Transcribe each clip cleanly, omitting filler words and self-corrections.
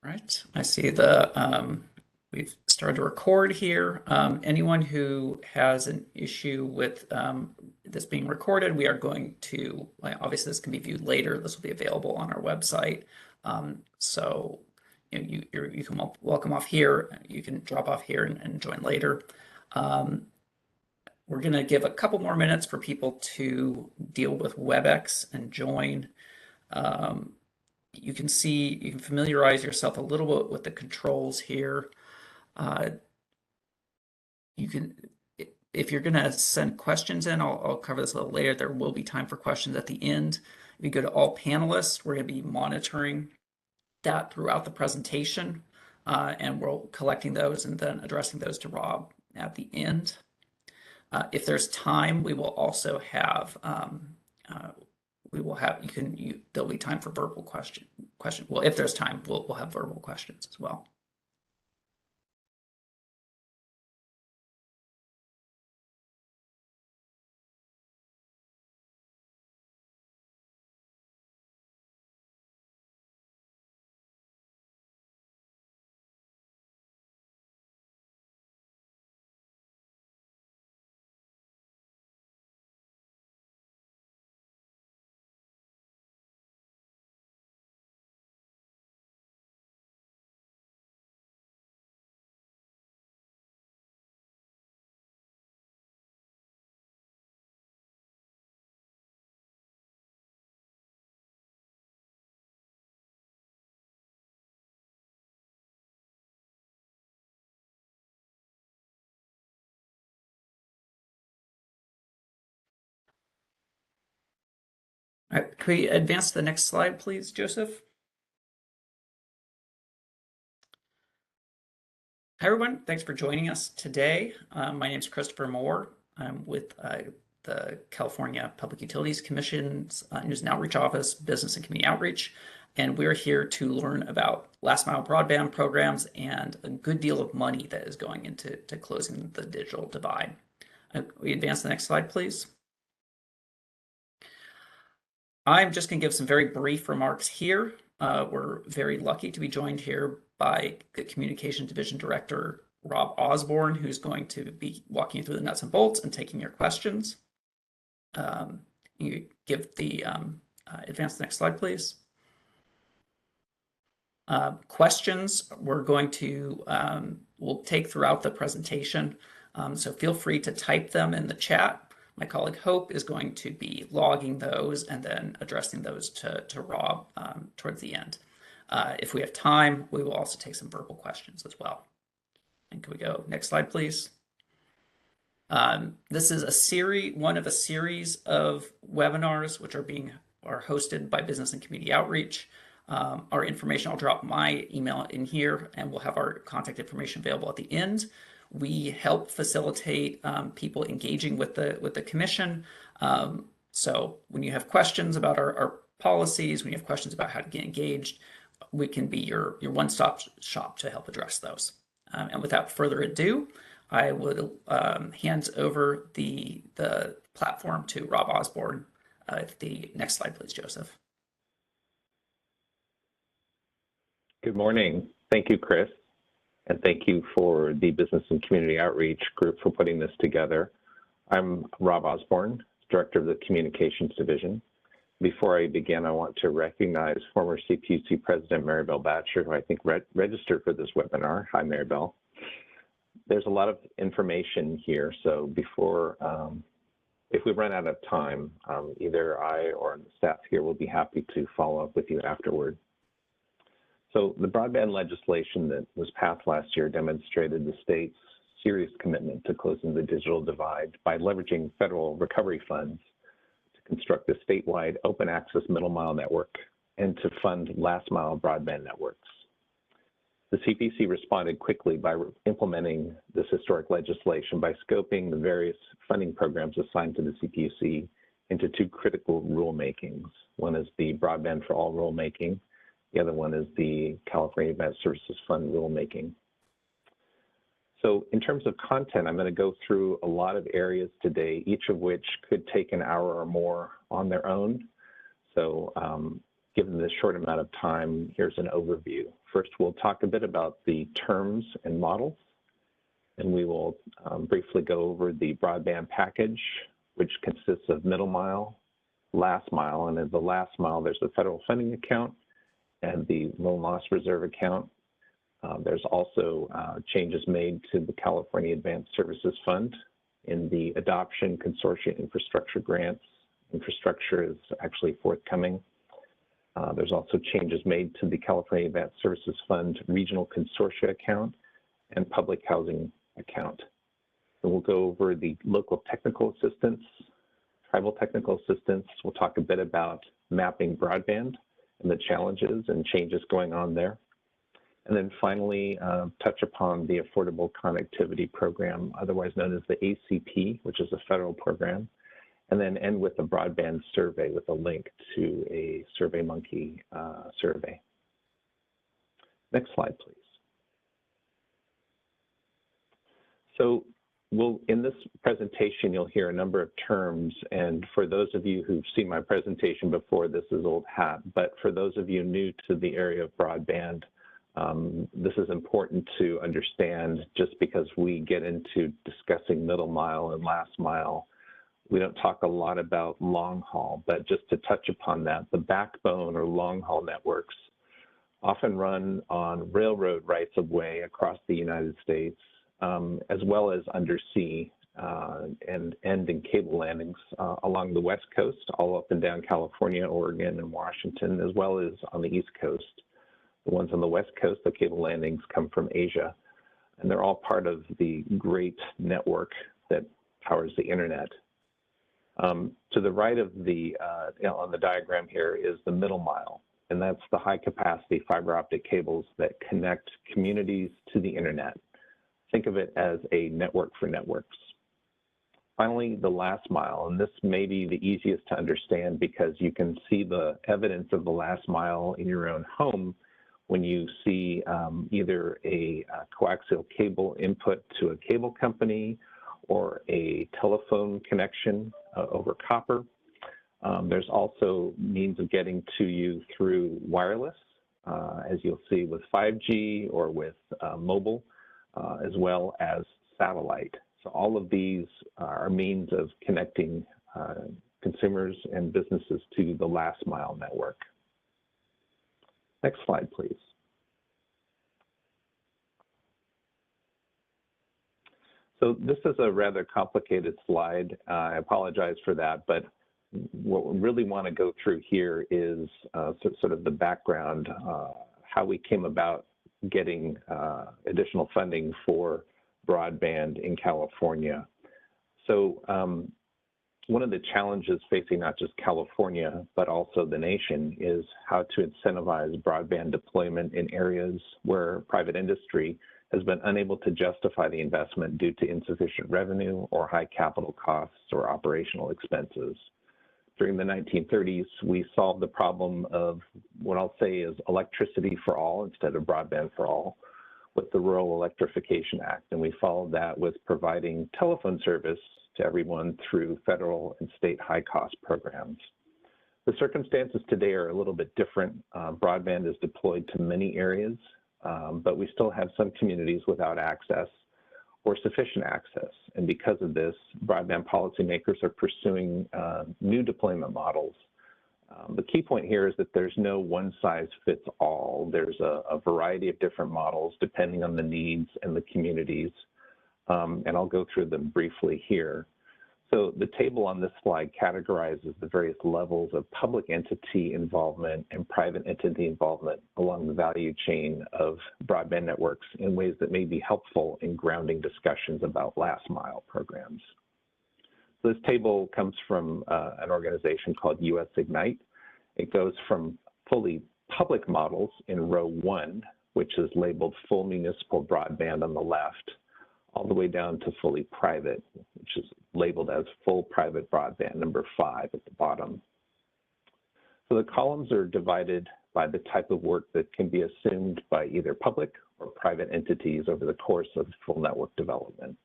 Right, I see we've started to record here. Anyone who has an issue with this being recorded, we are going to, obviously this can be viewed later. This will be available on our website. So you can welcome off here. You can drop off here and join later. We're going to give a couple more minutes for people to deal with WebEx and join. You can familiarize yourself a little bit with the controls here. If you're going to send questions in, I'll cover this a little later. There will be time for questions at the end. If you go to all panelists, we're going to be monitoring that throughout the presentation, and we're collecting those and then addressing those to Rob at the end. If there's time, we will also have there'll be time for verbal question. Well, if there's time, we'll have verbal questions as well. All right, can we advance to the next slide, please, Joseph? Hi, everyone. Thanks for joining us today. My name is Christopher Moore. I'm with the California Public Utilities Commission's News and Outreach Office, Business and Community Outreach, and we're here to learn about last mile broadband programs and a good deal of money that is going into closing the digital divide. We advance the next slide, please. I'm just going to give some very brief remarks here. We're very lucky to be joined here by the Communications Division Director, Rob Osborne, who's going to be walking you through the nuts and bolts and taking your questions. You give the advance the next slide, please. Questions we're going to we'll take throughout the presentation, so feel free to type them in the chat. My colleague Hope is going to be logging those and then addressing those to Rob towards the end. If we have time, we will also take some verbal questions as well. And can we go next slide, please? This is one of a series of webinars which are hosted by Business and Community Outreach. Our information, I'll drop my email in here, and we'll have our contact information available at the end. We help facilitate people engaging with the commission. So when you have questions about our policies, when you have questions about how to get engaged, we can be your one-stop shop to help address those. And without further ado, I would hand over the platform to Rob Osborne. The next slide, please, Joseph. Good morning. Thank you, Chris. And thank you for the Business and Community Outreach group for putting this together. I'm Rob Osborne, Director of the Communications Division. Before I begin, I want to recognize former CPUC President Maribel Batcher, who I think registered for this webinar. Hi, Maribel. There's a lot of information here, so before, if we run out of time, either I or the staff here will be happy to follow up with you afterward. So the broadband legislation that was passed last year demonstrated the state's serious commitment to closing the digital divide by leveraging federal recovery funds to construct a statewide open access middle mile network and to fund last mile broadband networks. The CPUC responded quickly by implementing this historic legislation by scoping the various funding programs assigned to the CPUC into two critical rulemakings. One is the Broadband for All rulemaking. The other one is the California Advanced Services Fund rulemaking. So in terms of content, I'm going to go through a lot of areas today, each of which could take an hour or more on their own. So Given this short amount of time, here's an overview. First, we'll talk a bit about the terms and models, and we will briefly go over the broadband package, which consists of middle mile, last mile, and in the last mile, there's the federal funding account and the loan loss reserve account. There's also changes made to the California Advanced Services Fund in the adoption consortia infrastructure grants. Infrastructure is actually forthcoming. There's also changes made to the California Advanced Services Fund regional consortia account and public housing account. And we'll go over the local technical assistance, tribal technical assistance. We'll talk a bit about mapping broadband and the challenges and changes going on there. And then finally, touch upon the Affordable Connectivity Program, otherwise known as the ACP, which is a federal program, and then end with a broadband survey with a link to a SurveyMonkey survey. Next slide, please. So in this presentation, you'll hear a number of terms, and for those of you who've seen my presentation before, this is old hat, but for those of you new to the area of broadband, this is important to understand. Just because we get into discussing middle mile and last mile, we don't talk a lot about long haul, but just to touch upon that, the backbone or long haul networks often run on railroad rights of way across the United States, as well as undersea and end in cable landings along the West Coast, all up and down California, Oregon, and Washington, as well as on the East Coast. The ones on the West Coast, the cable landings come from Asia, and they're all part of the great network that powers the internet. To the right of the, on the diagram here is the middle mile, and that's the high capacity fiber optic cables that connect communities to the internet. Think of it as a network for networks. Finally, the last mile, and this may be the easiest to understand because you can see the evidence of the last mile in your own home when you see either a coaxial cable input to a cable company or a telephone connection over copper. There's also means of getting to you through wireless, as you'll see with 5G or with mobile, as well as satellite. So all of these are means of connecting consumers and businesses to the last mile network. Next slide, please. So this is a rather complicated slide. I apologize for that, but what we really want to go through here is sort of the background, how we came about getting additional funding for broadband in California. So one of the challenges facing not just California, but also the nation is how to incentivize broadband deployment in areas where private industry has been unable to justify the investment due to insufficient revenue or high capital costs or operational expenses. During the 1930s, we solved the problem of what I'll say is electricity for all instead of broadband for all with the Rural Electrification Act, and we followed that with providing telephone service to everyone through federal and state high-cost programs. The circumstances today are a little bit different. Broadband is deployed to many areas, but we still have some communities without access or sufficient access. And because of this, broadband policymakers are pursuing new deployment models. The key point here is that there's no one-size-fits-all. There's a variety of different models depending on the needs and the communities, and I'll go through them briefly here. So the table on this slide categorizes the various levels of public entity involvement and private entity involvement along the value chain of broadband networks in ways that may be helpful in grounding discussions about last mile programs. So this table comes from an organization called US Ignite. It goes from fully public models in row 1, which is labeled full municipal broadband on the left, all the way down to fully private, which is labeled as full private broadband, number 5 at the bottom. So the columns are divided by the type of work that can be assumed by either public or private entities over the course of full network development.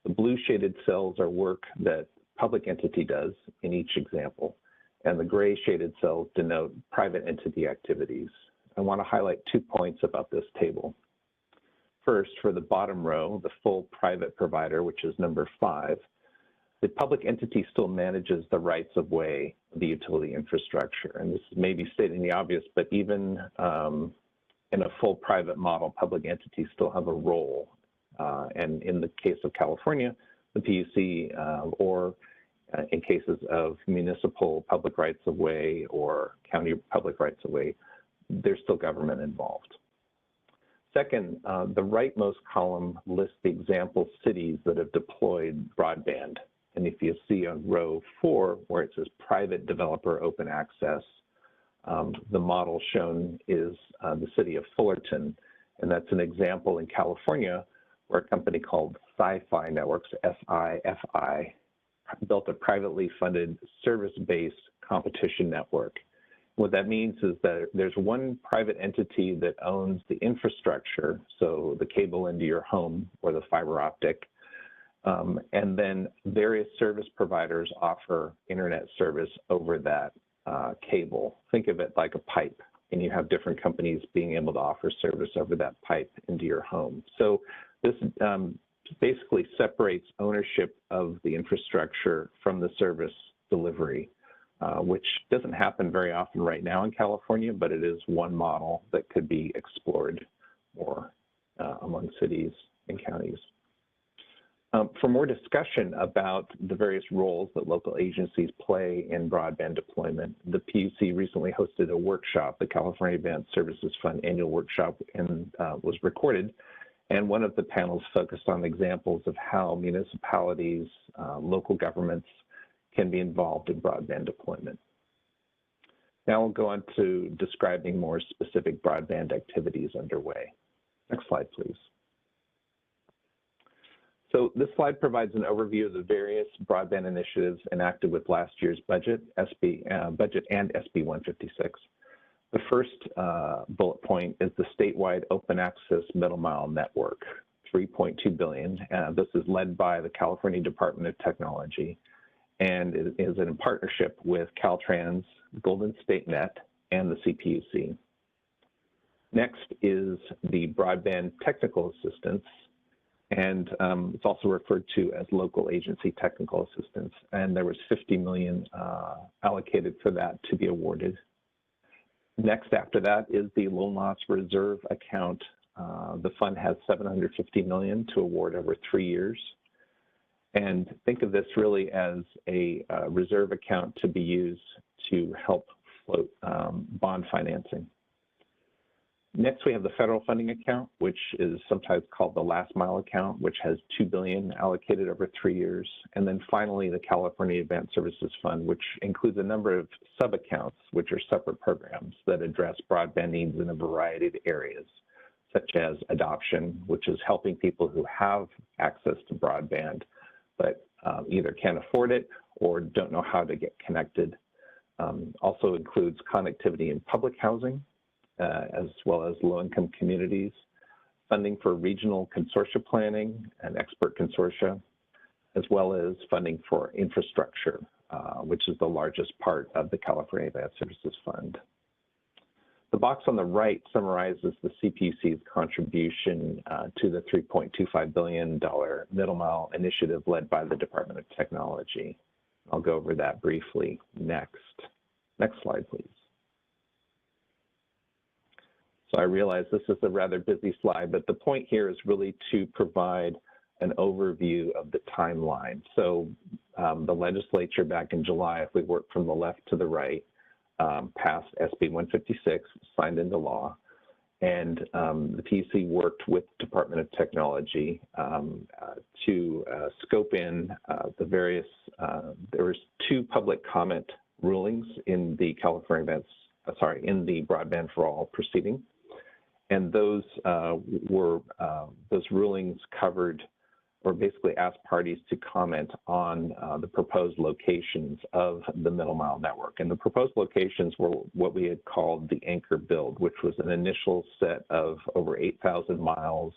The blue shaded cells are work that public entity does in each example, and the gray shaded cells denote private entity activities. I want to highlight 2 points about this table. First, for the bottom row, the full private provider, which is number 5, the public entity still manages the rights of way of the utility infrastructure. And this may be stating the obvious, but even in a full private model, public entities still have a role. And in the case of California, the PUC, or in cases of municipal public rights of way or county public rights of way, there's still government involved. Second, the rightmost column lists the example cities that have deployed broadband. And if you see on row 4, where it says private developer open access, the model shown is the city of Fullerton. And that's an example in California where a company called Sci-Fi Networks, SIFI, built a privately funded service-based competition network. What that means is that there's one private entity that owns the infrastructure, so the cable into your home or the fiber optic, and then various service providers offer internet service over that cable. Think of it like a pipe, and you have different companies being able to offer service over that pipe into your home. So this basically separates ownership of the infrastructure from the service delivery, which doesn't happen very often right now in California, but it is one model that could be explored more among cities and counties. For more discussion about the various roles that local agencies play in broadband deployment, the PUC recently hosted a workshop, the California Advanced Services Fund annual workshop, and was recorded. And one of the panels focused on examples of how municipalities, local governments can be involved in broadband deployment. Now we'll go on to describing more specific broadband activities underway. Next slide, please. So this slide provides an overview of the various broadband initiatives enacted with last year's budget, budget and SB 156. The first bullet point is the statewide open access middle mile network, $3.2 billion. This is led by the California Department of Technology, and it is in partnership with Caltrans, Golden State Net, and the CPUC. Next is the broadband technical assistance, and it's also referred to as local agency technical assistance. And there was $50 million allocated for that to be awarded. Next after that is the loan loss reserve account. The fund has $750 million to award over 3 years. And think of this really as a reserve account to be used to help float bond financing. Next, we have the federal funding account, which is sometimes called the last mile account, which has $2 billion allocated over 3 years. And then finally, the California Advanced Services Fund, which includes a number of sub-accounts, which are separate programs that address broadband needs in a variety of areas, such as adoption, which is helping people who have access to broadband, but either can't afford it or don't know how to get connected. Also includes connectivity in public housing, as well as low-income communities, funding for regional consortia planning and expert consortia, as well as funding for infrastructure, which is the largest part of the California Advanced Services Fund. The box on the right summarizes the CPUC's contribution to the $3.25 billion middle mile initiative led by the Department of Technology. I'll go over that briefly next. Next slide, please. So I realize this is a rather busy slide, but the point here is really to provide an overview of the timeline. So the legislature back in July, if we work from the left to the right, passed SB 156, signed into law, and the PUC worked with the Department of Technology to scope in the various, there was 2 public comment rulings in the in the Broadband for All proceeding. And those those rulings covered, or basically asked parties to comment on the proposed locations of the middle mile network. And the proposed locations were what we had called the anchor build, which was an initial set of over 8,000 miles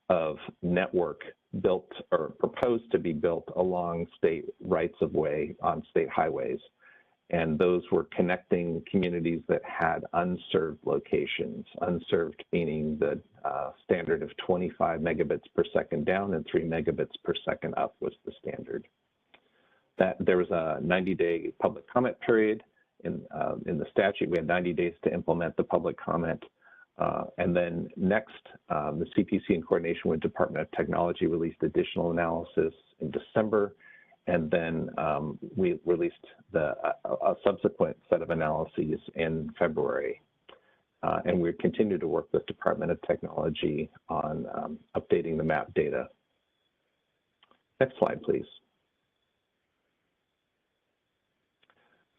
of network built or proposed to be built along state rights of way on state highways. And those were connecting communities that had unserved locations. Unserved meaning the standard of 25 megabits per second down and 3 megabits per second up was the standard. That there was a 90-day public comment period. In the statute, we had 90 days to implement the public comment. And then next, the CPUC in coordination with Department of Technology released additional analysis in December. And then we released a subsequent set of analyses in February. And we continue to work with Department of Technology on updating the map data. Next slide, please.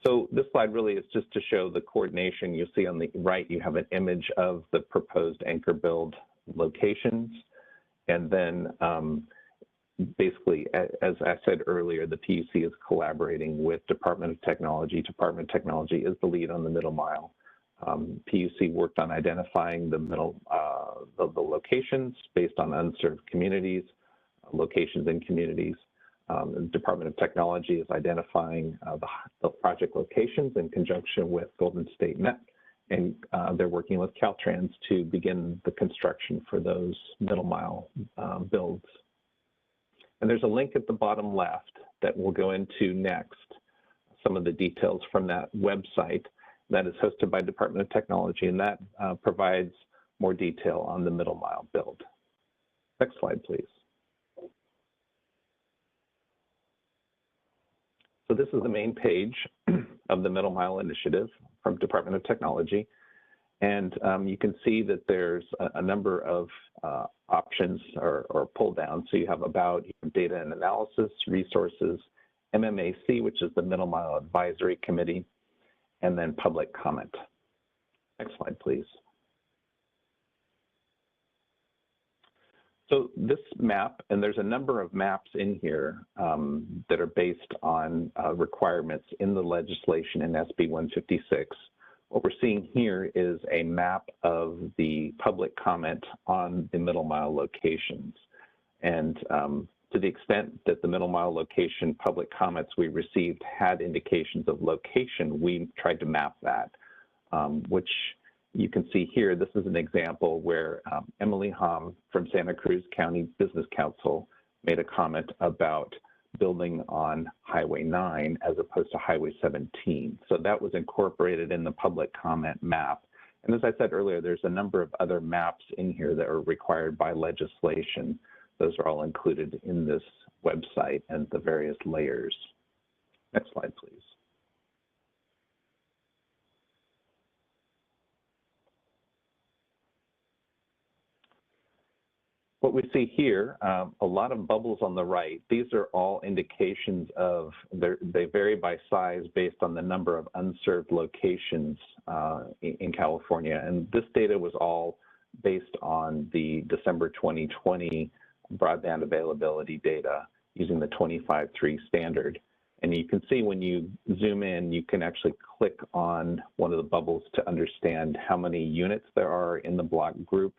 So this slide really is just to show the coordination. You see on the right, you have an image of the proposed anchor build locations. And then basically, as I said earlier, the PUC is collaborating with Department of Technology. Department of Technology is the lead on the middle mile. PUC worked on identifying the the locations based on unserved communities, locations in communities. The Department of Technology is identifying the project locations in conjunction with Golden State Met, and they're working with Caltrans to begin the construction for those middle mile builds. And there's a link at the bottom left that we'll go into next, some of the details from that website that is hosted by Department of Technology, and that provides more detail on the middle mile build. Next slide, please. So this is the main page of the Middle Mile Initiative from Department of Technology. And you can see that there's a number of options or pull down. So you have about data and analysis, resources, MMAC, which is the Middle Mile Advisory Committee, and then public comment. Next slide, please. So this map, and there's a number of maps in here that are based on requirements in the legislation in SB 156. What we're seeing here is a map of the public comment on the middle mile locations. And to the extent that the middle mile location public comments we received had indications of location, we tried to map that, which you can see here. This is an example where Emily Hom from Santa Cruz County Business Council made a comment about building on Highway 9 as opposed to Highway 17. So that was incorporated in the public comment map. And as I said earlier, there's a number of other maps in here that are required by legislation. Those are all included in this website and the various layers. Next slide, please. What we see here, a lot of bubbles on the right. These are all indications of, they vary by size based on the number of unserved locations in California. And this data was all based on the December 2020 broadband availability data using the 25.3 standard. And you can see when you zoom in, you can actually click on one of the bubbles to understand how many units there are in the block group.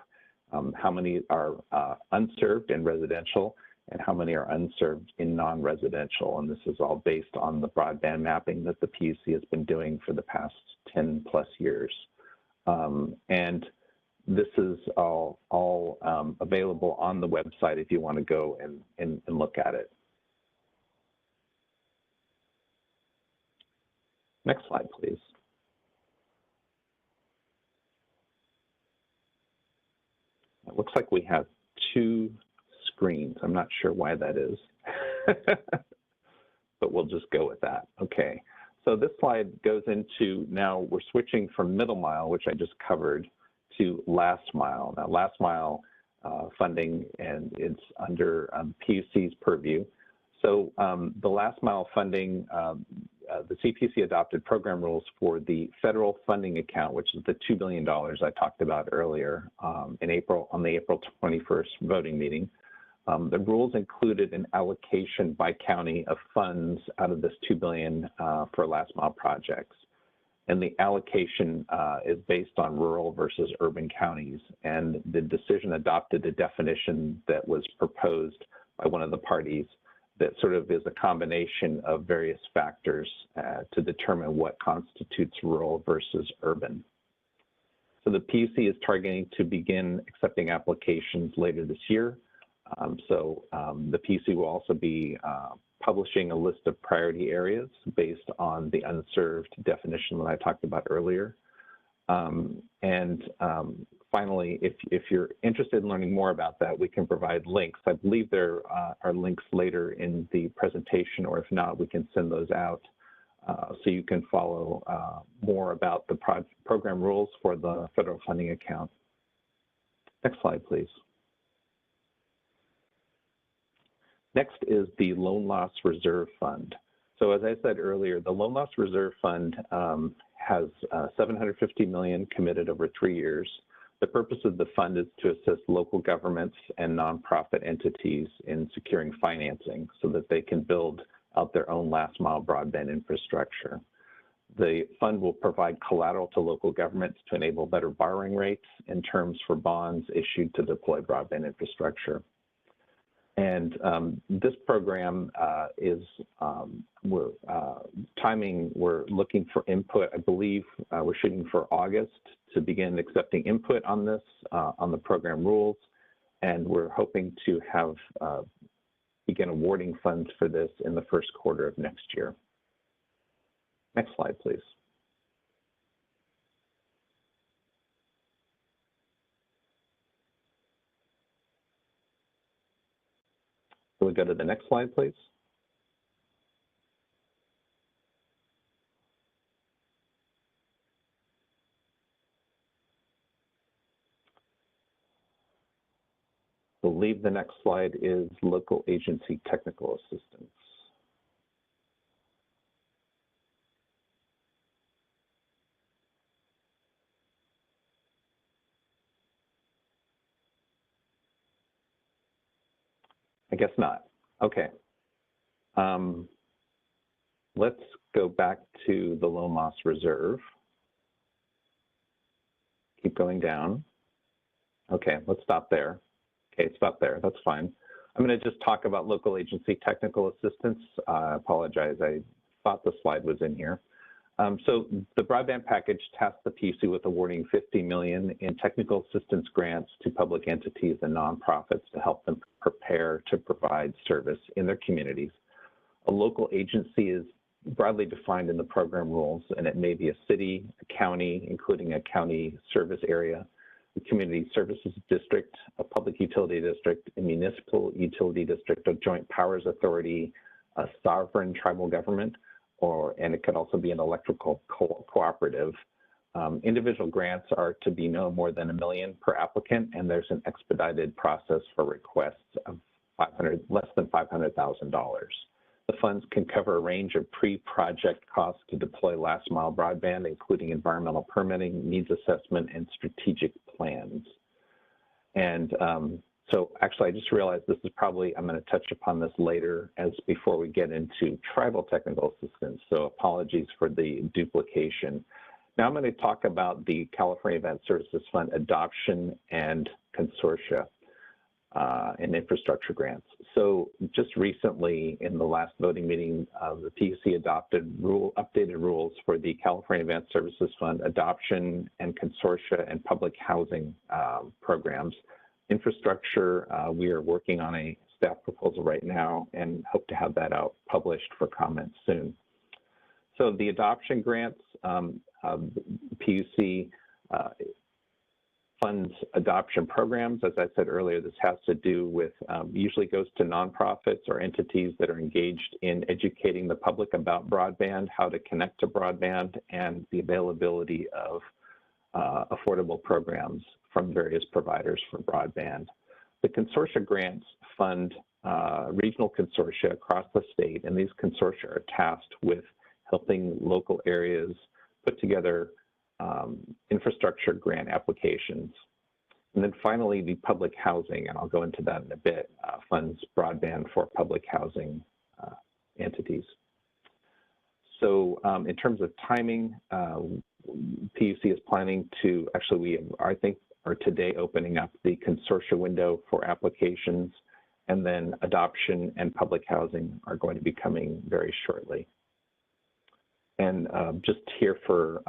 How many are unserved and residential, and how many are unserved in non-residential. And this is all based on the broadband mapping that the PUC has been doing for the past 10 plus years. And this is all available on the website if you want to go and look at it. Next slide, please. It looks like we have two screens. I'm not sure why that is, but we'll just go with that. Okay, so this slide goes into, now we're switching from middle mile, which I just covered, to last mile. Now last mile funding, and it's under PUC's purview. So the last mile funding, the CPUC adopted program rules for the federal funding account, which is the $2 billion I talked about earlier in April, on the April 21st voting meeting. The rules included an allocation by county of funds out of this $2 billion for last mile projects. And the allocation is based on rural versus urban counties. And the decision adopted a definition that was proposed by one of the parties that sort of is a combination of various factors to determine what constitutes rural versus urban. So the PUC is targeting to begin accepting applications later this year. The PUC will also be publishing a list of priority areas based on the unserved definition that I talked about earlier. Finally, if you're interested in learning more about that, we can provide links. I believe there are links later in the presentation, or if not, we can send those out so you can follow more about the program rules for the federal funding account. Next slide, please. Next is the Loan Loss Reserve Fund. So as I said earlier, the Loan Loss Reserve Fund has $750 million committed over 3 years. The purpose of the fund is to assist local governments and nonprofit entities in securing financing so that they can build out their own last mile broadband infrastructure. The fund will provide collateral to local governments to enable better borrowing rates and terms for bonds issued to deploy broadband infrastructure. And this program we're looking for input. I believe we're shooting for August to begin accepting input on this, on the program rules. And we're hoping to have begin awarding funds for this in the first quarter of next year. Next slide, please. Can we go to the next slide, please? I believe the next slide is local agency technical assistance. I guess not. Okay. Let's go back to the loan loss reserve. Keep going down. Okay, let's stop there. Okay, stop there. That's fine. I'm going to just talk about local agency technical assistance. I apologize. I thought the slide was in here. So the broadband package tasked the PUC with awarding $50 million in technical assistance grants to public entities and nonprofits to help them prepare to provide service in their communities. A local agency is broadly defined in the program rules, and it may be a city, a county, including a county service area, a community services district, a public utility district, a municipal utility district, a joint powers authority, a sovereign tribal government, and it could also be an electrical cooperative. Individual grants are to be no more than $1 million per applicant, and there's an expedited process for requests of less than $500,000. The funds can cover a range of pre-project costs to deploy last mile broadband, including environmental permitting, needs assessment, and strategic plans. And so actually, I just realized this is probably, I'm going to touch upon this later before we get into tribal technical assistance. So apologies for the duplication. Now I'm going to talk about the California Advanced Services Fund adoption and consortia and infrastructure grants. So just recently in the last voting meeting, the PUC adopted updated rules for the California Advanced Services Fund adoption and consortia and public housing programs. Infrastructure, we are working on a staff proposal right now and hope to have that out published for comment soon. So the adoption grants, PUC funds adoption programs. As I said earlier, this has to do with, usually goes to nonprofits or entities that are engaged in educating the public about broadband, how to connect to broadband, and the availability of affordable programs from various providers for broadband. The consortia grants fund regional consortia across the state, and these consortia are tasked with helping local areas put together infrastructure grant applications. And then finally, the public housing, and I'll go into that in a bit, funds broadband for public housing entities. So in terms of timing, PUC is planning to, actually I think are today opening up the consortia window for applications. and then adoption and public housing are going to be coming very shortly. And just here for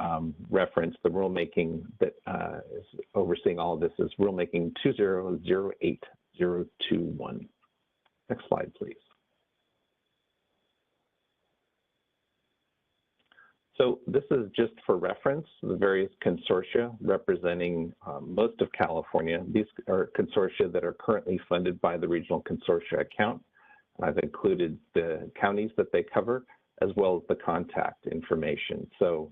reference, the rulemaking that is overseeing all of this is rulemaking 2008021. Next slide, please. So this is just for reference, the various consortia representing most of California. These are consortia that are currently funded by the Regional Consortia account. I've included the counties that they cover, as well as the contact information. So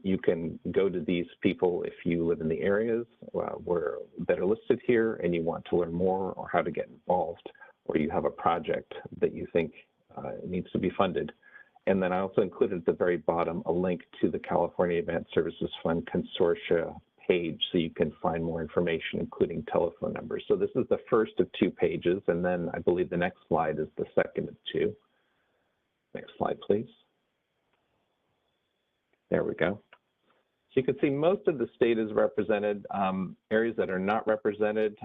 you can go to these people if you live in the areas that are listed here and you want to learn more or how to get involved, or you have a project that you think needs to be funded. And then I also included at the very bottom a link to the California Advanced Services Fund Consortia page so you can find more information, including telephone numbers. So this is the first of 2 pages, and then I believe the next slide is the second of 2. Next slide, please. There we go. So you can see most of the state is represented. Areas that are not represented,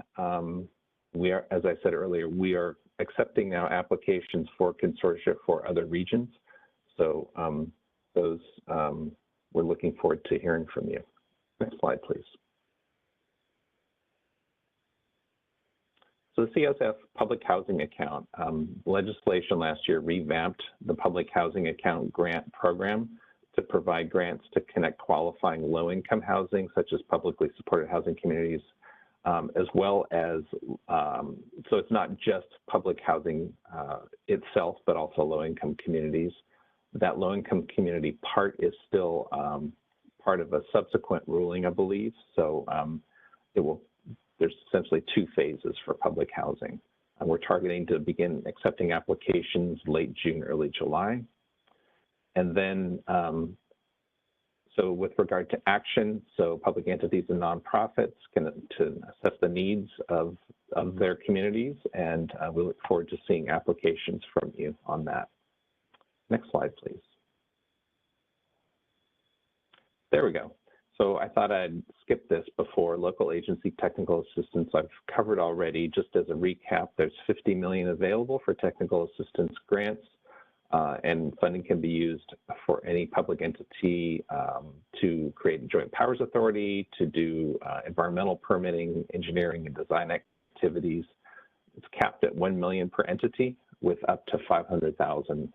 we are, as I said earlier, we are accepting now applications for consortia for other regions. So those, we're looking forward to hearing from you. Next slide, please. So the CSF public housing account, legislation last year revamped the public housing account grant program to provide grants to connect qualifying low-income housing, such as publicly supported housing communities, as well as, so it's not just public housing itself, but also low-income communities. That low-income community part is still part of a subsequent ruling, I believe. So there's essentially 2 phases for public housing. And we're targeting to begin accepting applications late June, early July. And then, so with regard to action, so public entities and nonprofits can to assess the needs of their communities, and we look forward to seeing applications from you on that. Next slide, please. There we go. So I thought I'd skip this before. Local agency technical assistance I've covered already. Just as a recap, there's $50 million available for technical assistance grants, and funding can be used for any public entity to create a joint powers authority, to do environmental permitting, engineering, and design activities. It's capped at $1 million per entity with up to $500,000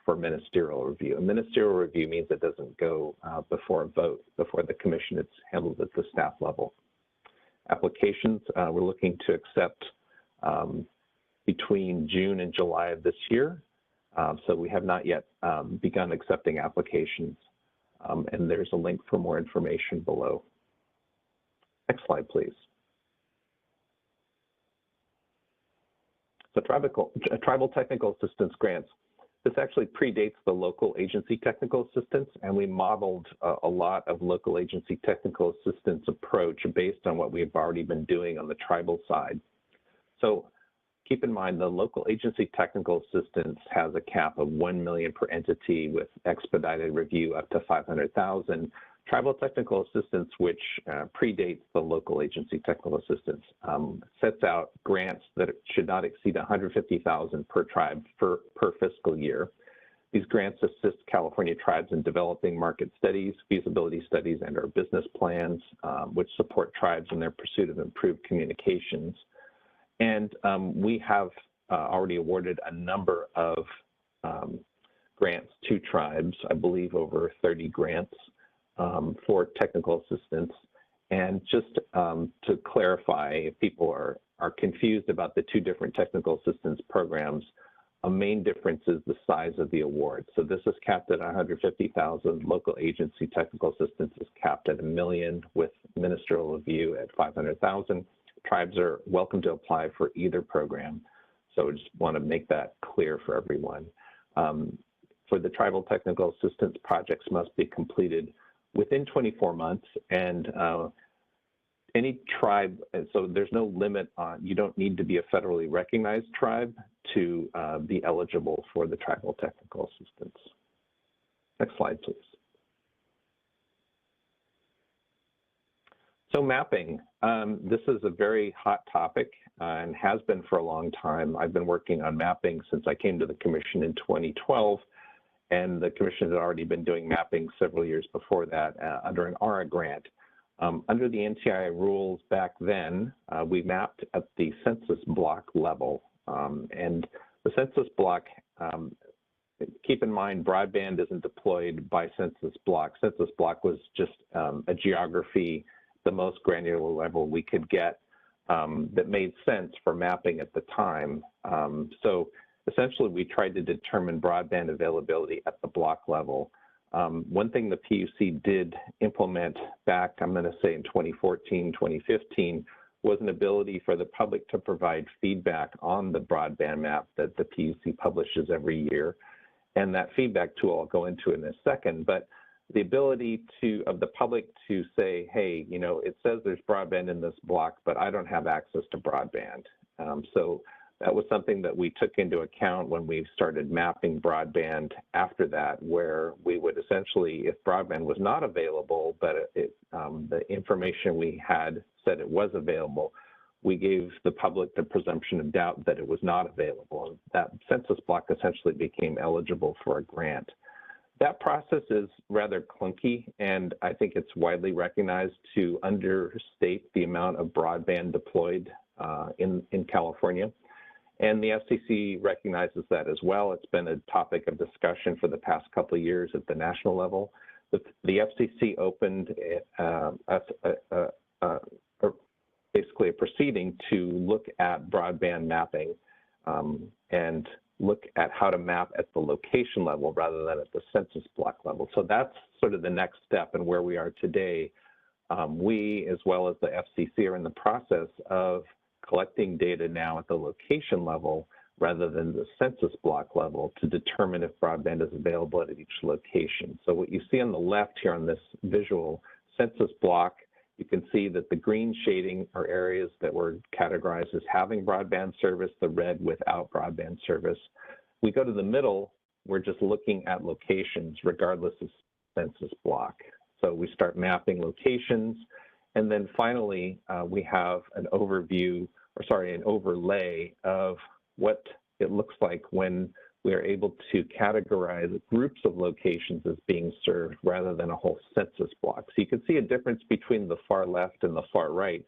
for ministerial review. A ministerial review means it doesn't go before a vote, before the commission. It's handled at the staff level. Applications, we're looking to accept between June and July of this year. So we have not yet begun accepting applications. And there's a link for more information below. Next slide, please. So tribal technical assistance grants. This actually predates the local agency technical assistance, and we modeled a lot of local agency technical assistance approach based on what we've already been doing on the tribal side. So keep in mind, the local agency technical assistance has a cap of $1 million per entity with expedited review up to $500,000. Tribal technical assistance, which predates the local agency technical assistance, sets out grants that should not exceed $150,000 per tribe per fiscal year. These grants assist California tribes in developing market studies, feasibility studies, and our business plans, which support tribes in their pursuit of improved communications. And we have already awarded a number of grants to tribes, I believe over 30 grants. For technical assistance. And just to clarify, if people are confused about the 2 different technical assistance programs, a main difference is the size of the award. So this is capped at $150,000. Local agency technical assistance is capped at $1 million with ministerial review at $500,000. Tribes are welcome to apply for either program. So I just want to make that clear for everyone. For the tribal technical assistance, projects must be completed within 24 months, and any tribe, so there's no limit on, you don't need to be a federally recognized tribe to be eligible for the tribal technical assistance. Next slide, please. So mapping, this is a very hot topic and has been for a long time. I've been working on mapping since I came to the commission in 2012, and the commission had already been doing mapping several years before that under an ARA grant. Under the NTIA rules back then, we mapped at the census block level, and the census block, keep in mind, broadband isn't deployed by census block. Census block was just a geography, the most granular level we could get that made sense for mapping at the time. So essentially, we tried to determine broadband availability at the block level. One thing the PUC did implement back, I'm going to say in 2014, 2015, was an ability for the public to provide feedback on the broadband map that the PUC publishes every year. And that feedback tool I'll go into in a second, but the ability of the public to say, hey, you know, it says there's broadband in this block, but I don't have access to broadband. So that was something that we took into account when we started mapping broadband after that, where we would essentially, if broadband was not available, but the information we had said it was available, we gave the public the presumption of doubt that it was not available. That census block essentially became eligible for a grant. That process is rather clunky, and I think it's widely recognized to understate the amount of broadband deployed in California. And the FCC recognizes that as well. It's been a topic of discussion for the past couple of years at the national level. The FCC opened basically a proceeding to look at broadband mapping and look at how to map at the location level rather than at the census block level. So that's sort of the next step and where we are today. We, as well as the FCC, are in the process of collecting data now at the location level rather than the census block level to determine if broadband is available at each location. So what you see on the left here on this visual census block, you can see that the green shading are areas that were categorized as having broadband service, the red without broadband service. We go to the middle, we're just looking at locations regardless of census block. So we start mapping locations, and then finally we have an overview, or sorry, an overlay of what it looks like when we are able to categorize groups of locations as being served rather than a whole census block. So you can see a difference between the far left and the far right.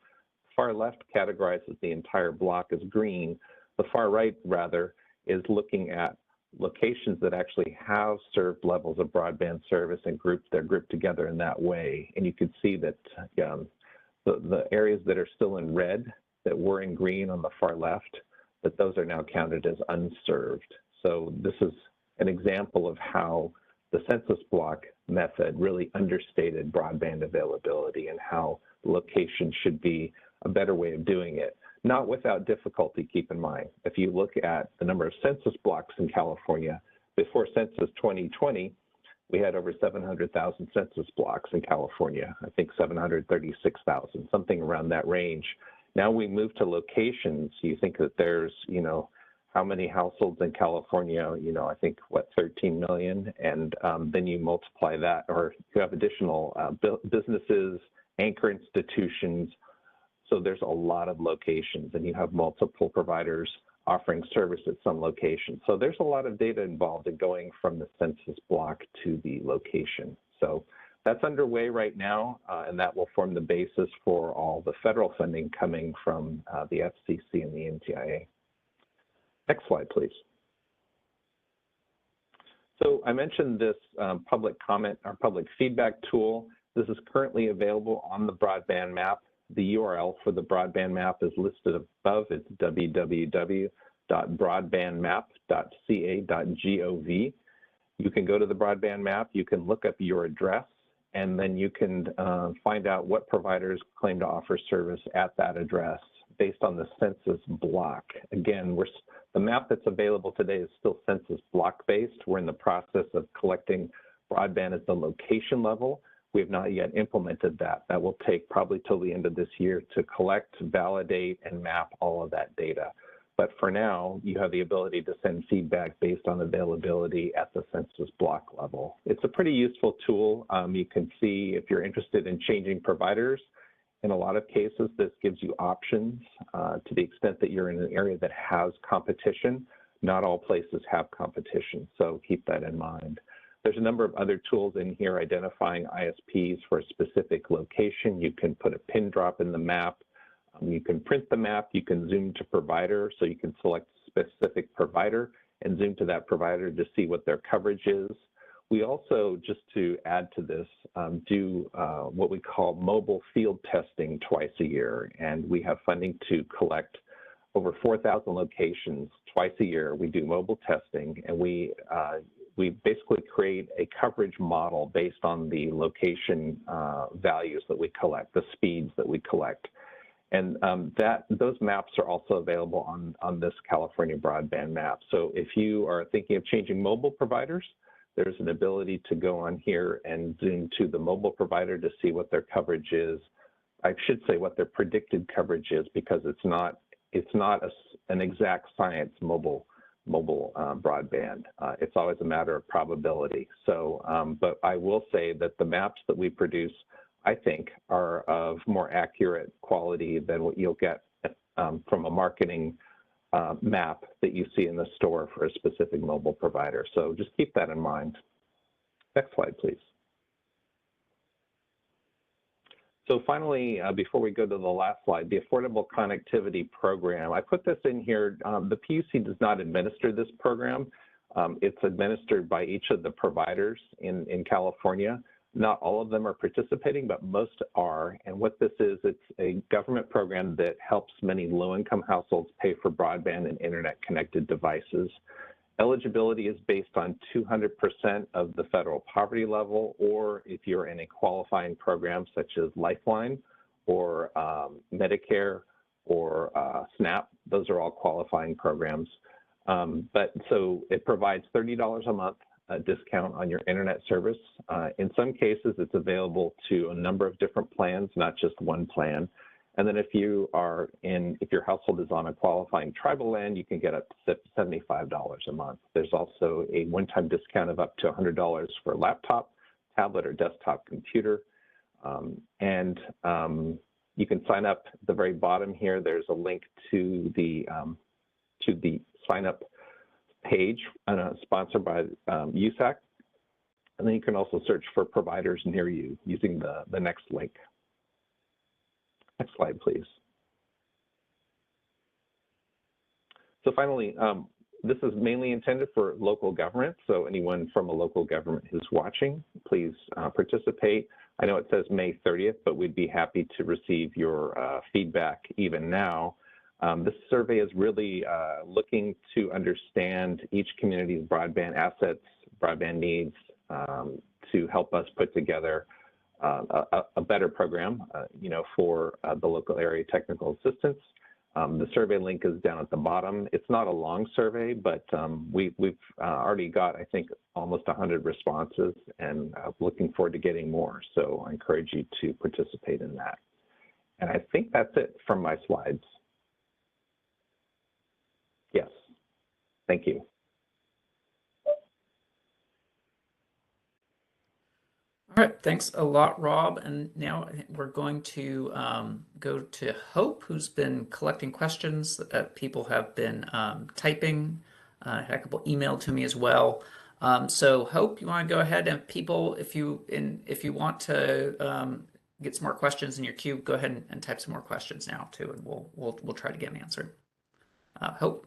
Far left categorizes the entire block as green. The far right, rather, is looking at locations that actually have served levels of broadband service and they're grouped together in that way. And you can see that the areas that are still in red that were in green on the far left, that those are now counted as unserved. So this is an example of how the census block method really understated broadband availability and how location should be a better way of doing it. Not without difficulty, keep in mind. If you look at the number of census blocks in California, before Census 2020, we had over 700,000 census blocks in California, I think 736,000, something around that range. Now we move to locations. You think that there's, you know, how many households in California, you know, I think, what, 13 million? And then you multiply that, or you have additional businesses, anchor institutions. So there's a lot of locations, and you have multiple providers offering service at some location. So there's a lot of data involved in going from the census block to the location. So that's underway right now, and that will form the basis for all the federal funding coming from the FCC and the NTIA. Next slide, please. So I mentioned this public comment or public feedback tool. This is currently available on the broadband map. The URL for the broadband map is listed above. It's www.broadbandmap.ca.gov. You can go to the broadband map, you can look up your address, and then you can find out what providers claim to offer service at that address based on the census block. Again, the map that's available today is still census block based. We're in the process of collecting broadband at the location level. We have not yet implemented that. That will take probably till the end of this year to collect, validate, and map all of that data. But for now, you have the ability to send feedback based on availability at the census block level. It's a pretty useful tool. You can see if you're interested in changing providers, In a lot of cases, this gives you options to the extent that you're in an area that has competition. Not all places have competition, so keep that in mind. There's a number of other tools in here identifying ISPs for a specific location. You can put a pin drop in the map. You can print the map. You can zoom to provider, so you can select a specific provider and zoom to that provider to see what their coverage is. We also, just to add to this, do what we call mobile field testing twice a year, and we have funding to collect over 4,000 locations twice a year. We do mobile testing, and we basically create a coverage model based on the location values that we collect, the speeds that we collect. And those maps are also available on this California broadband map. So if you are thinking of changing mobile providers, there's an ability to go on here and zoom to the mobile provider to see what their coverage is. I should say what their predicted coverage is, because it's not an exact science mobile broadband. It's always a matter of probability. So, but I will say that the maps that we produce, I think, are of more accurate quality than what you'll get from a marketing map that you see in the store for a specific mobile provider. So just keep that in mind. Next slide, please. So finally, before we go to the last slide, the Affordable Connectivity Program. I put this in here. The PUC does not administer this program. It's administered by each of the providers in California. Not all of them are participating, but most are. And what this is, it's a government program that helps many low-income households pay for broadband and internet-connected devices. Eligibility is based on 200% of the federal poverty level, or if you're in a qualifying program such as Lifeline or Medicare or SNAP, those are all qualifying programs. But so it provides $30 a month discount on your internet service. In some cases, it's available to a number of different plans, not just one plan. And then if your household is on a qualifying tribal land, you can get up to $75 a month. There's also a one-time discount of up to $100 for a laptop, tablet, or desktop computer. You can sign up at the very bottom here. There's a link to the sign up page sponsored by USAC. And then you can also search for providers near you using the next link. Next slide, please. So finally, this is mainly intended for local government. So anyone from a local government who's watching, please participate. I know it says May 30th, but we'd be happy to receive your feedback even now. This survey is really looking to understand each community's broadband assets, broadband needs, to help us put together a better program, for the local area technical assistance. The survey link is down at the bottom. It's not a long survey, but we've already got, I think, almost 100 responses, and looking forward to getting more. So I encourage you to participate in that. And I think that's it from my slides. Yes, thank you. All right, thanks a lot, Rob. And now I think we're going to go to Hope, who's been collecting questions that people have been typing. I had a couple emailed to me as well. So Hope, you want to go ahead, and people, if you want to get some more questions in your queue, go ahead and type some more questions now too, and we'll try to get them answered. Hope.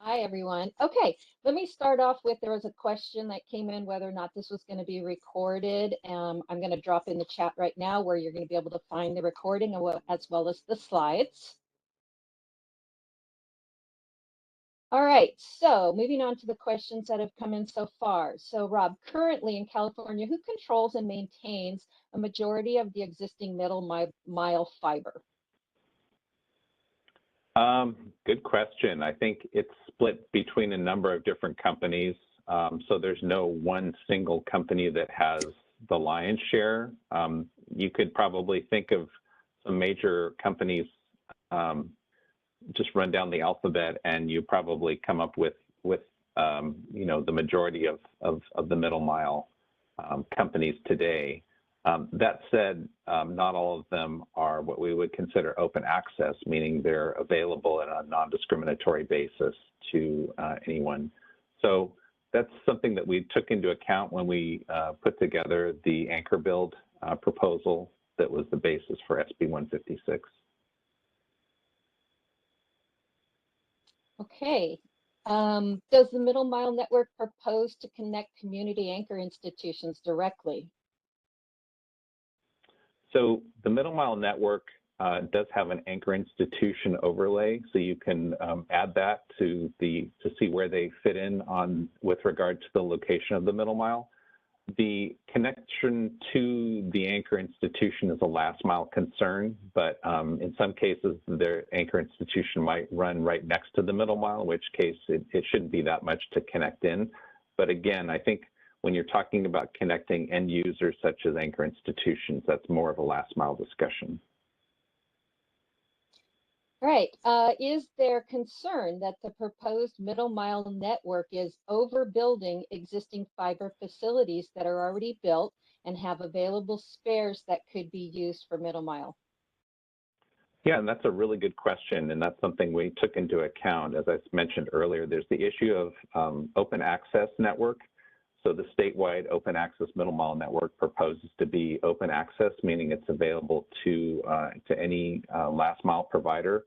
Hi, everyone. Okay, let me start off with, there was a question that came in whether or not this was going to be recorded. I'm going to drop in the chat right now where you're going to be able to find the recording as well as the slides. All right, so moving on to the questions that have come in so far. So Rob, currently in California, who controls and maintains a majority of the existing middle mile fiber? Good question. I think it's split between a number of different companies. So there's no one single company that has the lion's share. You could probably think of some major companies, just run down the alphabet, and you probably come up with the majority of the middle mile companies today. That said, not all of them are what we would consider open access, meaning they're available on a non-discriminatory basis to anyone. So that's something that we took into account when we put together the anchor build proposal that was the basis for SB 156. Okay. Does the Middle Mile Network propose to connect community anchor institutions directly? So the Middle Mile Network does have an anchor institution overlay, so you can add that to see where they fit in on with regard to the location of the Middle Mile. The connection to the anchor institution is a last mile concern, but in some cases, their anchor institution might run right next to the Middle Mile, in which case it shouldn't be that much to connect in. But again, I think when you're talking about connecting end users such as anchor institutions, that's more of a last mile discussion. Right. Is there concern that the proposed Middle Mile Network is overbuilding existing fiber facilities that are already built and have available spares that could be used for Middle Mile? Yeah, and that's a really good question, and that's something we took into account. As I mentioned earlier, there's the issue of open access network. So the statewide open access Middle Mile Network proposes to be open access, meaning it's available to any last mile provider.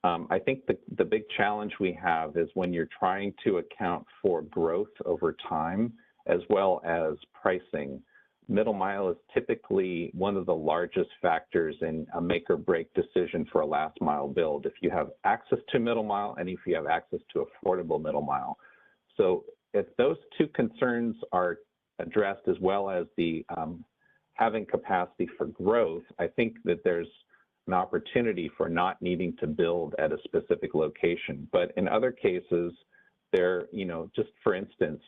I think the big challenge we have is when you're trying to account for growth over time, as well as pricing. Middle mile is typically one of the largest factors in a make or break decision for a last mile build. If you have access to middle mile and if you have access to affordable middle mile. So if those two concerns are addressed, as well as the having capacity for growth, I think that there's an opportunity for not needing to build at a specific location. But in other cases, there, just for instance,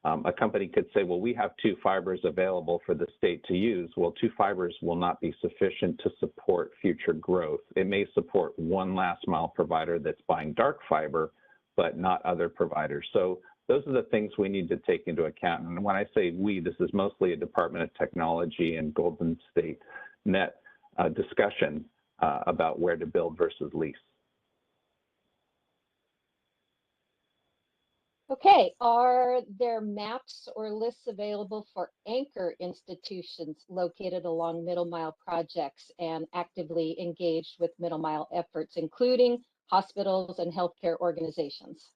a company could say, well, we have 2 fibers available for the state to use. Well, 2 fibers will not be sufficient to support future growth. It may support one last mile provider that's buying dark fiber, but not other providers. So those are the things we need to take into account. And when I say we, this is mostly a Department of Technology and Golden State Net discussion about where to build versus lease. Okay, are there maps or lists available for anchor institutions located along middle mile projects and actively engaged with middle mile efforts, including hospitals and healthcare organizations?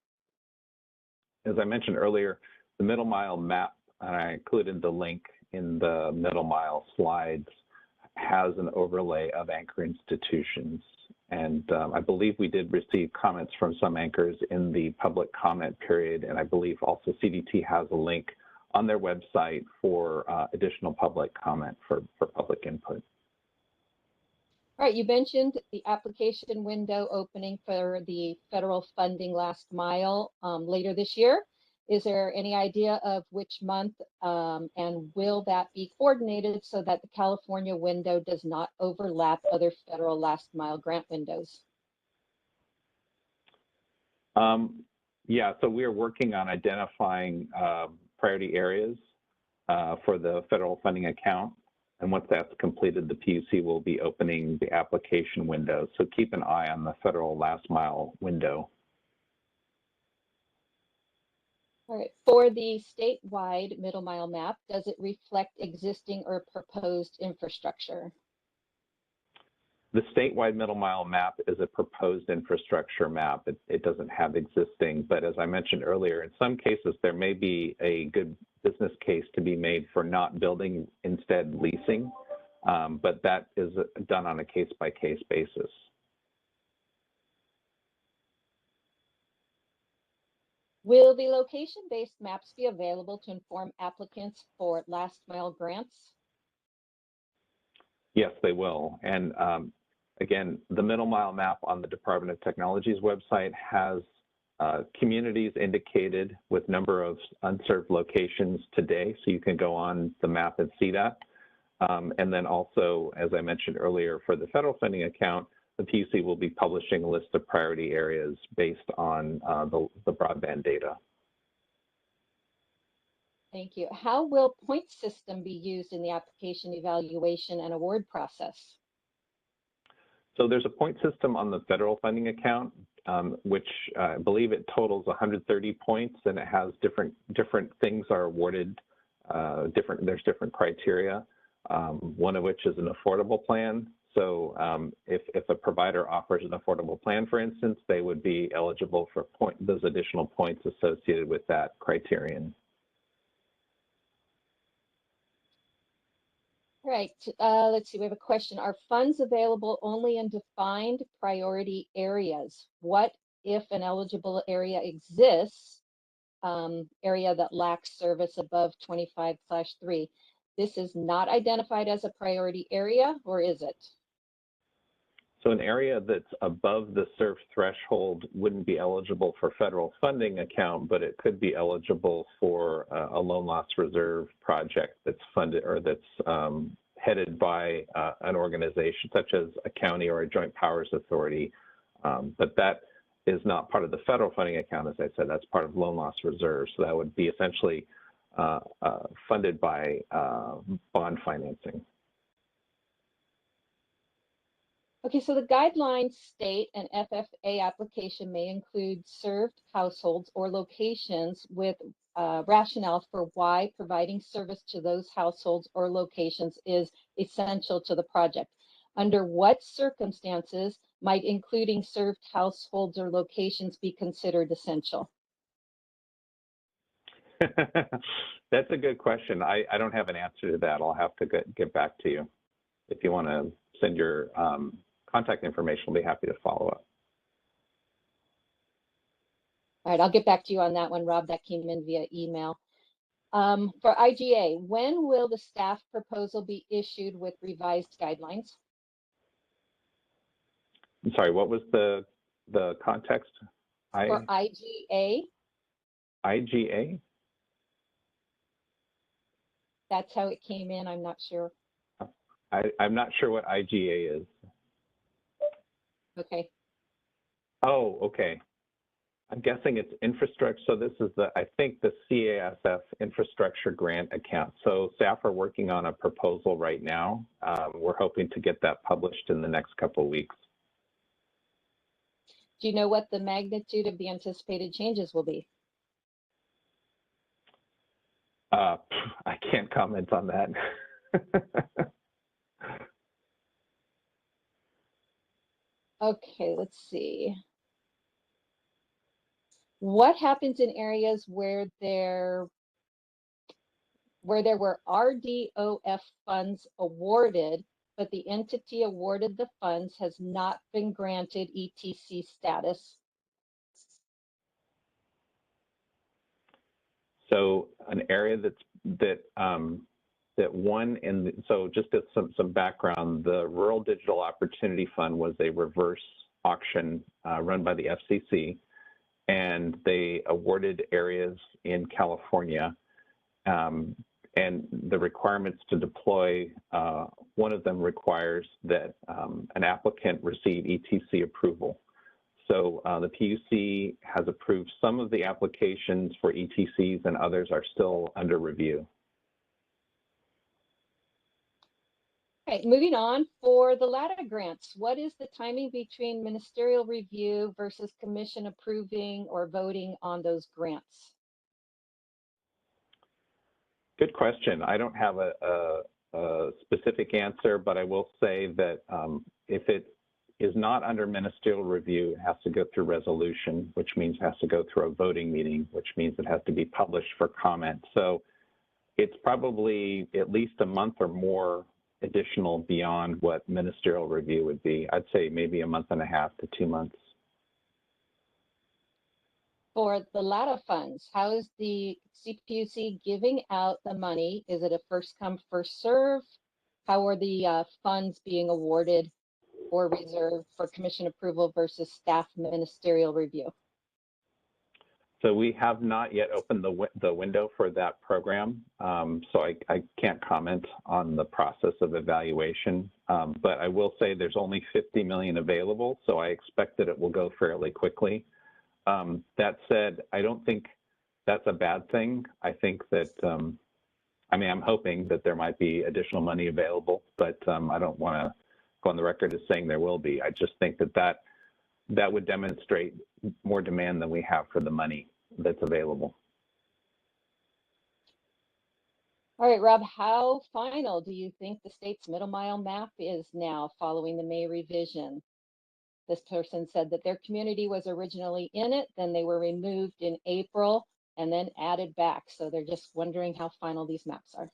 As I mentioned earlier, the middle mile map, and I included the link in the middle mile slides, has an overlay of anchor institutions. And I believe we did receive comments from some anchors in the public comment period. And I believe also CDT has a link on their website for additional public comment for public input. All right, you mentioned the application window opening for the federal funding last mile later this year. Is there any idea of which month, and will that be coordinated so that the California window does not overlap other federal last mile grant windows? Yeah, so we are working on identifying priority areas for the federal funding account. And once that's completed, the PUC will be opening the application window. So keep an eye on the federal last mile window. All right, for the statewide middle mile map, does it reflect existing or proposed infrastructure? The statewide middle mile map is a proposed infrastructure map. It doesn't have existing, but as I mentioned earlier, in some cases, there may be a good business case to be made for not building, instead leasing, but that is done on a case-by-case basis. Will the location-based maps be available to inform applicants for last mile grants? Yes, they will. And again, the middle mile map on the Department of Technology's website has communities indicated with number of unserved locations today. So you can go on the map and see that. And then also, as I mentioned earlier, for the federal funding account, the PUC will be publishing a list of priority areas based on the broadband data. Thank you. How will point system be used in the application evaluation and award process? So there's a point system on the federal funding account, which I believe it totals 130 points, and it has different things are awarded. There's different criteria. One of which is an affordable plan. So if a provider offers an affordable plan, for instance, they would be eligible for those additional points associated with that criterion. Right. Let's see. We have a question. Are funds available only in defined priority areas? What if an eligible area exists, area that lacks service above 25/3? This is not identified as a priority area, or is it? So an area that's above the SURF threshold wouldn't be eligible for federal funding account, but it could be eligible for a loan loss reserve project that's funded or that's headed by an organization such as a county or a joint powers authority. But that is not part of the federal funding account, as I said, that's part of loan loss reserve. So that would be essentially funded by bond financing. Okay, so the guidelines state an FFA application may include served households or locations with rationale for why providing service to those households or locations is essential to the project. Under what circumstances might including served households or locations be considered essential? That's a good question. I don't have an answer to that. I'll have to get back to you. If you want to send your contact information, I'll be happy to follow up. All right, I'll get back to you on that one, Rob. That came in via email. For IGA, when will the staff proposal be issued with revised guidelines? I'm sorry, what was the context? For IGA? IGA? That's how it came in. I'm not sure. I'm not sure what IGA is. Okay. Oh, okay. I'm guessing it's infrastructure. So this is I think the CASF infrastructure grant account. So staff are working on a proposal right now. We're hoping to get that published in the next couple of weeks. Do you know what the magnitude of the anticipated changes will be? I can't comment on that. Okay, let's see. What happens in areas where there were RDOF funds awarded, but the entity awarded the funds has not been granted ETC status? So an area that won so just as some background, the Rural Digital Opportunity Fund was a reverse auction run by the FCC, and they awarded areas in California, and the requirements to deploy, one of them requires that an applicant receive ETC approval. So the PUC has approved some of the applications for ETCs, and others are still under review. Okay, moving on, for the LATA grants, what is the timing between ministerial review versus commission approving or voting on those grants? Good question. I don't have a specific answer, but I will say that if it is not under ministerial review, it has to go through resolution, which means it has to go through a voting meeting, which means it has to be published for comment. So it's probably at least a month or more additional beyond what ministerial review would be. I'd say maybe a month and a half to 2 months. For the LATA funds, how is the CPUC giving out the money? Is it a first come, first serve? How are the funds being awarded or reserved for commission approval versus staff ministerial review? So we have not yet opened the window for that program, so I can't comment on the process of evaluation, but I will say there's only 50 million available, so I expect that it will go fairly quickly. That said, I don't think that's a bad thing. I think that, I mean, I'm hoping that there might be additional money available, but I don't want to go on the record as saying there will be. I just think that would demonstrate more demand than we have for the money that's available. All right, Rob, how final do you think the state's middle mile map is now following the May revision? This person said that their community was originally in it, then they were removed in April and then added back. So they're just wondering how final these maps are.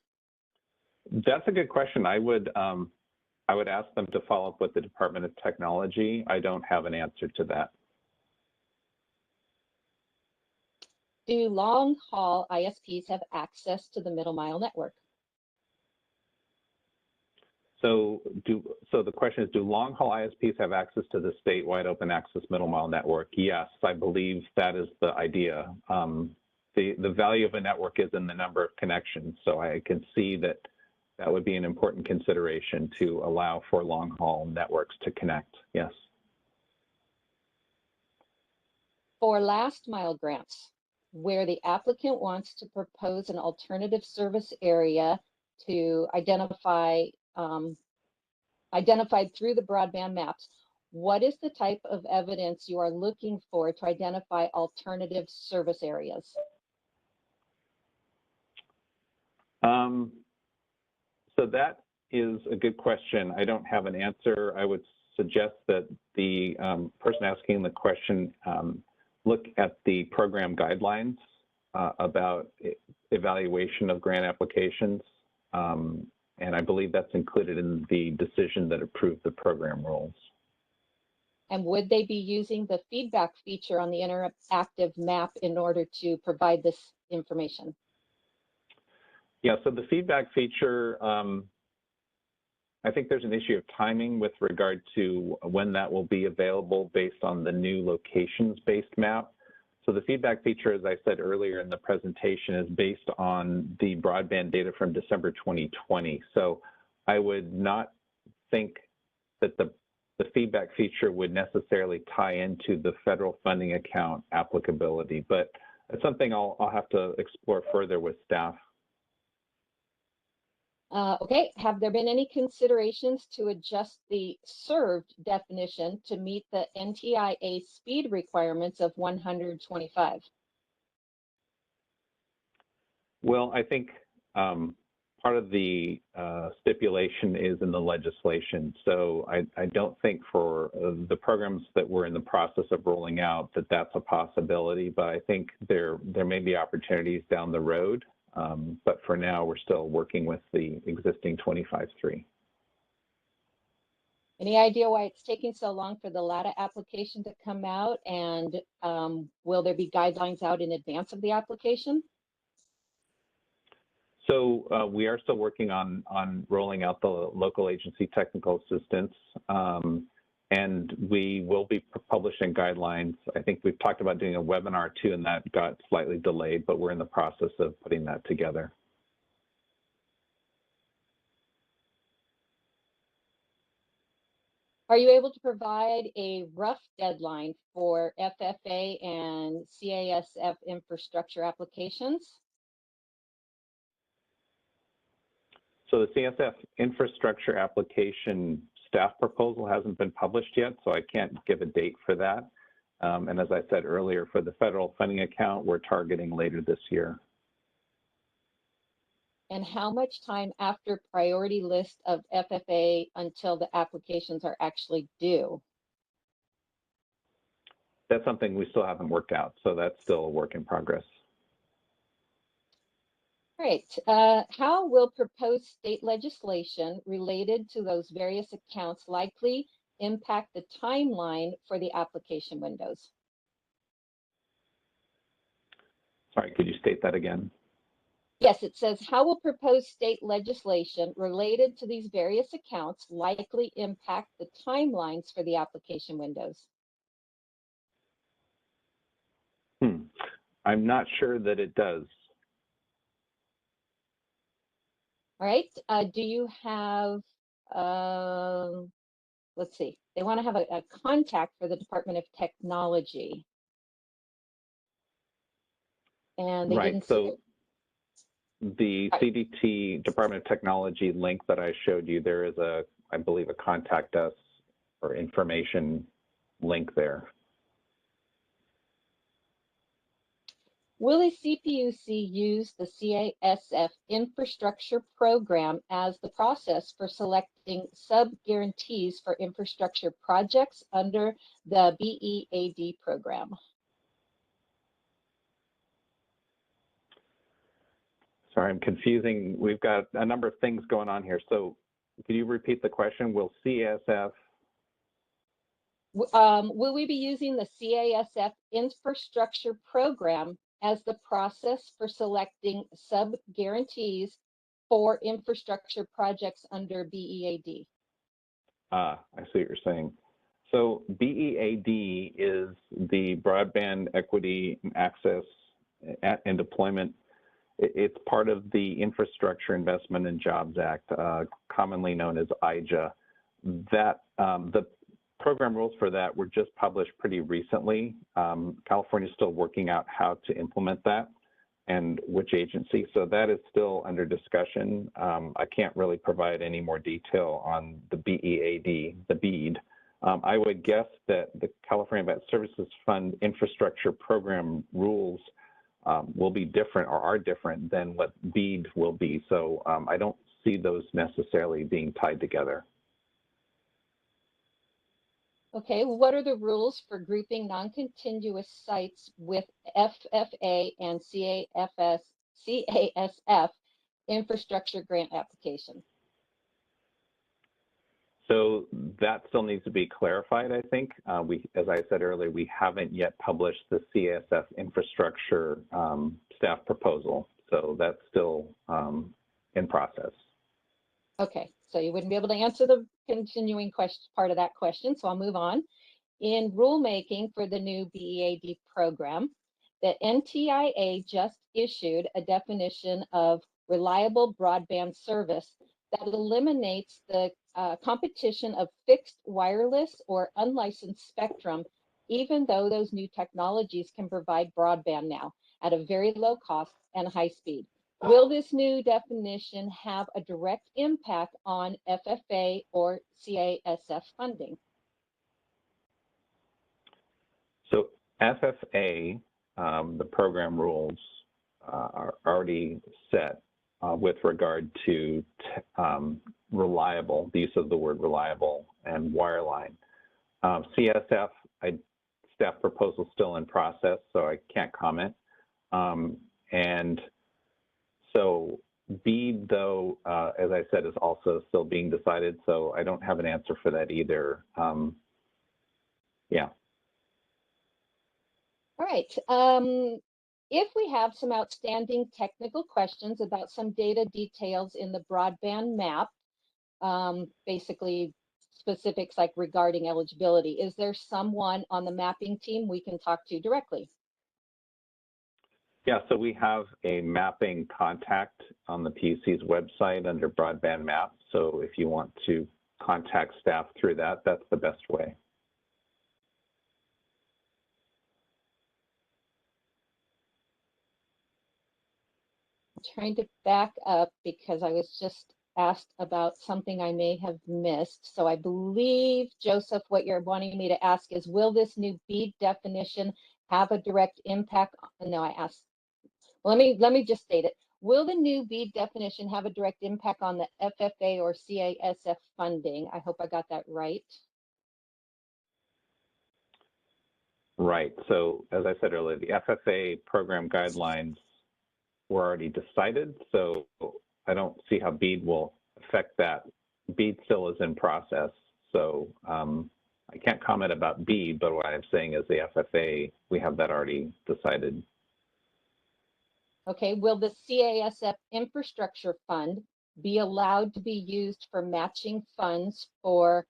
That's a good question. I would ask them to follow up with the Department of Technology. I don't have an answer to that. Do long-haul ISPs have access to the middle mile network? So the question is, do long-haul ISPs have access to the statewide open access middle mile network? Yes, I believe that is the idea. The value of a network is in the number of connections. So I can see that that would be an important consideration to allow for long-haul networks to connect. Yes. For last mile grants, where the applicant wants to propose an alternative service area to identified through the broadband maps, what is the type of evidence you are looking for to identify alternative service areas? So that is a good question. I don't have an answer. I would suggest that the person asking the question look at the program guidelines about evaluation of grant applications. And I believe that's included in the decision that approved the program rules. And would they be using the feedback feature on the interactive map in order to provide this information? Yeah, so the feedback feature, I think there's an issue of timing with regard to when that will be available based on the new locations-based map. So the feedback feature, as I said earlier in the presentation, is based on the broadband data from December 2020. So I would not think that the feedback feature would necessarily tie into the federal funding account applicability, but it's something I'll have to explore further with staff. Okay, have there been any considerations to adjust the served definition to meet the NTIA speed requirements of 125? Well, I think part of the stipulation is in the legislation. So I don't think for the programs that we're in the process of rolling out that that's a possibility, but I think there may be opportunities down the road. But for now, we're still working with the existing 25.3. Any idea why it's taking so long for the LATA application to come out? And will there be guidelines out in advance of the application? So we are still working on rolling out the local agency technical assistance. And we will be publishing guidelines. I think we've talked about doing a webinar too, and that got slightly delayed, but we're in the process of putting that together. Are you able to provide a rough deadline for FFA and CASF infrastructure applications? So the CSF infrastructure application staff proposal hasn't been published yet, so I can't give a date for that. And as I said earlier, for the federal funding account, we're targeting later this year. And how much time after priority list of FFA until the applications are actually due? That's something we still haven't worked out, so that's still a work in progress. Great. How will proposed state legislation related to those various accounts likely impact the timeline for the application windows? Sorry, could you state that again? Yes, it says, how will proposed state legislation related to these various accounts likely impact the timelines for the application windows? I'm not sure that it does. All right. Do you have, let's see, they want to have a contact for the Department of Technology. and they Right. didn't So the Right. CDT Department of Technology link that I showed you, there is I believe, a contact us or information link there. Will the CPUC use the CASF infrastructure program as the process for selecting sub-guarantees for infrastructure projects under the BEAD program? Sorry, I'm confusing. We've got a number of things going on here. So can you repeat the question? Will CSF? Will we be using the CASF infrastructure program as the process for selecting sub-guarantees for infrastructure projects under BEAD? I see what you're saying. So BEAD is the Broadband Equity and Access and Deployment. It's part of the Infrastructure Investment and Jobs Act, commonly known as IJA. That the program rules for that were just published pretty recently. California is still working out how to implement that and which agency. So that is still under discussion. I can't really provide any more detail on the BEAD, the BEAD. I would guess that the California Advanced Services Fund infrastructure program rules will be different or are different than what BEAD will be. So I don't see those necessarily being tied together. Okay, what are the rules for grouping non-contiguous sites with FFA and CASF infrastructure grant application? So that still needs to be clarified, I think. As I said earlier, we haven't yet published the CSF infrastructure staff proposal. So that's still in process. Okay, so you wouldn't be able to answer the continuing question, part of that question, so I'll move on. In rulemaking for the new BEAD program, the NTIA just issued a definition of reliable broadband service that eliminates the competition of fixed wireless or unlicensed spectrum, even though those new technologies can provide broadband now at a very low cost and high speed. Will this new definition have a direct impact on FFA or CASF funding? So FFA, the program rules are already set with regard to reliable, the use of the word reliable and wireline. CSF, staff proposal still in process, so I can't comment. And so BEAD, though, as I said, is also still being decided, so I don't have an answer for that either. Yeah. All right. If we have some outstanding technical questions about some data details in the broadband map, basically specifics like regarding eligibility, is there someone on the mapping team we can talk to directly? Yeah, so we have a mapping contact on the PUC's website under broadband map. So if you want to contact staff through that, that's the best way. I'm trying to back up because I was just asked about something I may have missed. So I believe, Joseph, what you're wanting me to ask is, will this new BEAD definition have a direct impact? No, I asked. Let me just state it. Will the new BEAD definition have a direct impact on the FFA or CASF funding? I hope I got that right. Right. So as I said earlier, the FFA program guidelines were already decided, so I don't see how BEAD will affect that. BEAD still is in process, so I can't comment about BEAD, but what I'm saying is the FFA, we have that already decided. Okay, will the CASF infrastructure fund be allowed to be used for matching funds for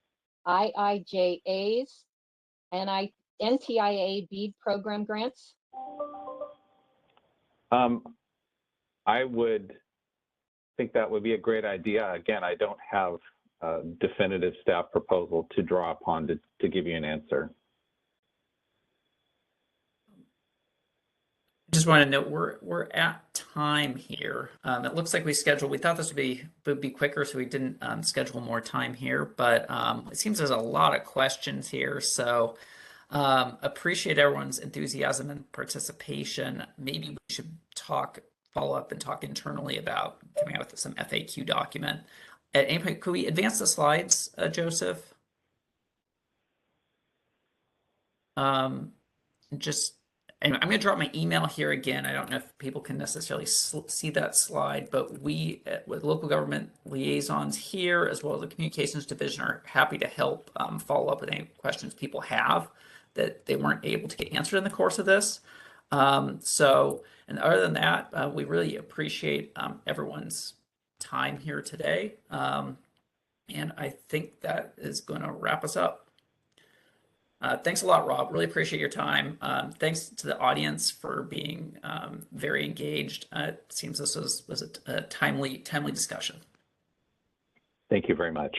IIJAs and NTIA BEAD program grants? I would think that would be a great idea. Again, I don't have a definitive staff proposal to draw upon to give you an answer. Just want to note we're at time here. It looks like we thought this would be quicker, so we didn't schedule more time here. But it seems there's a lot of questions here, so appreciate everyone's enthusiasm and participation. Maybe we should follow up and talk internally about coming out with some FAQ document. At any point, could we advance the slides, Joseph? Just anyway, I'm going to drop my email here again. I don't know if people can necessarily see that slide, but we, with local government liaisons here, as well as the communications division, are happy to help follow up with any questions people have that they weren't able to get answered in the course of this. And other than that, we really appreciate everyone's time here today. And I think that is going to wrap us up. Thanks a lot, Rob. Really appreciate your time. Thanks to the audience for being very engaged. It seems this was a timely discussion. Thank you very much.